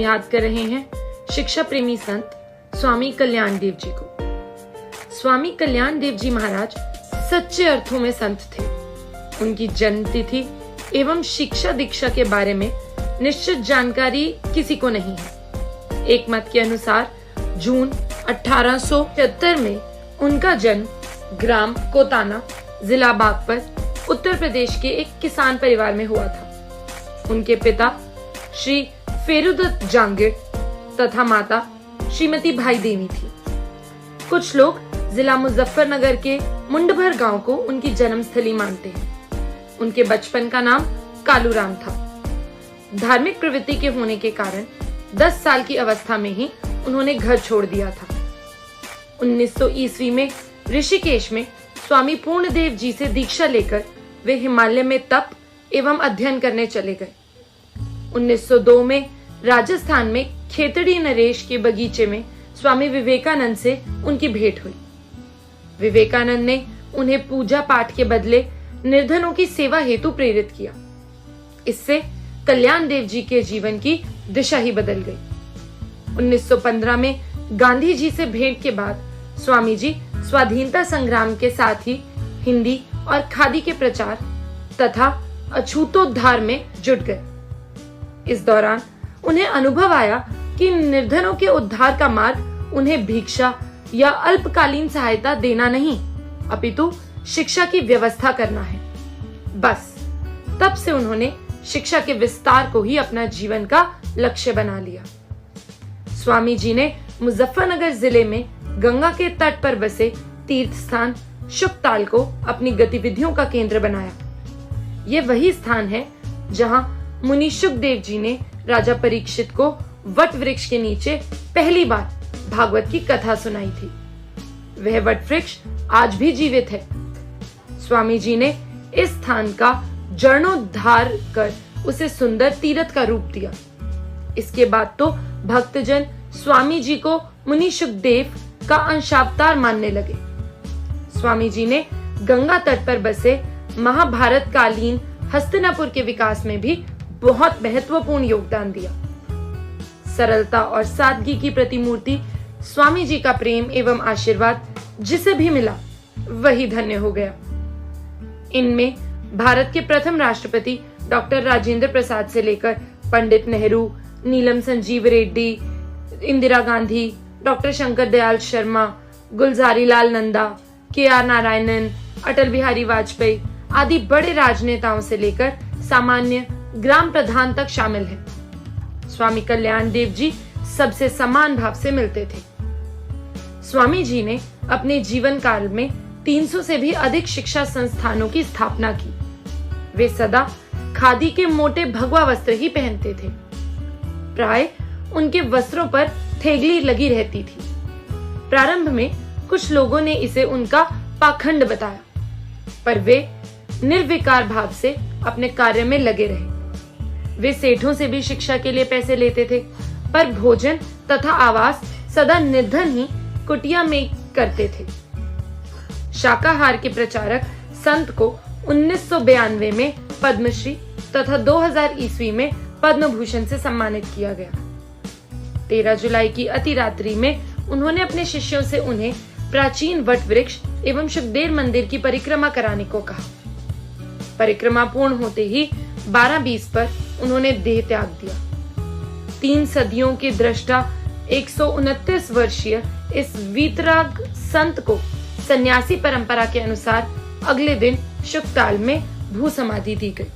याद कर रहे हैं शिक्षा प्रेमी संत स्वामी कल्याण देव जी को। स्वामी कल्याण देव जी महाराज सच्चे अर्थों में संत थे। उनकी जन्म तिथि एवं शिक्षा दीक्षा के बारे में निश्चित जानकारी किसी को नहीं है। एक मत के अनुसार जून 1873 में उनका जन्म ग्राम कोताना, जिला बागपत, उत्तर प्रदेश के एक किसान परिवार में हुआ था। उनके पिता श्री फेरुदत्त जांगिड़ तथा माता श्रीमती भाई देवी थी। कुछ लोग जिला मुजफ्फरनगर के मुंडभर गांव को उनकी जन्मस्थली मानते हैं। उनके बचपन का नाम कालूराम था। धार्मिक प्रवृत्ति के होने के कारण 10 साल की अवस्था में ही उन्होंने घर छोड़ दिया था। 1900 ईस्वी में ऋषिकेश में स्वामी पूर्णदेव जी से दीक्षा लेकर वे हिमालय में तप एवं अध्ययन करने चले गए। 1902 में राजस्थान में खेतड़ी नरेश के बगीचे में स्वामी विवेकानंद से उनकी भेंट हुई। विवेकानंद ने उन्हें पूजा पाठ के बदले निर्धनों की सेवा हेतु प्रेरित किया। इससे कल्याण देव जी के जीवन की दिशा ही बदल गई। 1915 में गांधी जी से भेंट के बाद स्वामी जी स्वाधीनता संग्राम के साथ ही हिंदी और खादी के प्रचार तथा अछूतोद्धार में जुट गए। इस दौरान उन्हें अनुभव आया कि निर्धनों के उद्धार का मार्ग उन्हें भिक्षा या अल्पकालीन सहायता देना नहीं, अपितु शिक्षा की व्यवस्था करना है। बस तब से उन्होंने शिक्षा के विस्तार को ही अपना जीवन का लक्ष्य बना लिया। स्वामी जी ने मुजफ्फरनगर जिले में गंगा के तट पर बसे तीर्थ स्थान शुकताल को अपनी गतिविधियों का केंद्र बनाया। ये वही स्थान है जहां मुनि शुकदेव जी ने राजा परीक्षित को वट वृक्ष के नीचे पहली बार भागवत की कथा सुनाई थी। वह वट वृक्ष आज भी जीवित है। स्वामी जी ने इस स्थान का जीर्णोद्धार कर उसे सुंदर तीर्थ का रूप दिया। इसके बाद तो भक्तजन स्वामी जी को मुनि शुकदेव का अंशावतार मानने लगे। स्वामी जी ने गंगा तट पर बसे महाभारत कालीन हस्तिनापुर के विकास में भी बहुत महत्वपूर्ण योगदान दिया। सरलता और सादगी की प्रतिमूर्ति स्वामी जी का प्रेम एवं आशीर्वाद जिसे भी मिला वही धन्य हो गया। इनमें भारत के प्रथम राष्ट्रपति डॉक्टर राजेंद्र प्रसाद से लेकर पंडित नेहरू, नीलम संजीव रेड्डी, इंदिरा गांधी, डॉक्टर शंकर दयाल शर्मा, गुलजारी लाल नंदा, के.आर. नारायणन, अटल बिहारी वाजपेयी आदि बड़े राजनेताओं से लेकर सामान्य ग्राम प्रधान तक शामिल हैं। स्वामी कल्याण देव जी सबसे समान भाव से मिलते थे। स्वामी जी ने अपने जीवन काल में 300 से भी अधिक शिक्षा संस्थानों की स्थापना की। वे सदा खादी के मोटे भगवा वस्त्र ही पहनते थे। प्राय उनके वस्त्रों पर थेगली लगी रहती थी। प्रारंभ में कुछ लोगों ने इसे उनका पाखंड बताया, पर वे निर्विकार भाव से अपने कार्य में लगे रहे। वे सेठों से भी शिक्षा के लिए पैसे लेते थे, पर भोजन तथा आवास सदा निर्धन ही कुटिया में करते थे। शाकाहार के प्रचारक संत को 1992 में पद्मश्री तथा 2000 ईस्वी में पद्म भूषण से सम्मानित किया गया। 13 जुलाई की अति रात्रि में उन्होंने अपने शिष्यों से उन्हें प्राचीन वट वृक्ष एवं शुकदेव मंदिर की परिक्रमा कराने को कहा। परिक्रमा पूर्ण होते ही 12:20 पर उन्होंने देह त्याग दिया। 3 सदियों के दृष्टा 129 वर्षीय इस वीतराग संत को सन्यासी परंपरा के अनुसार अगले दिन शुकताल में भू समाधि दी गई।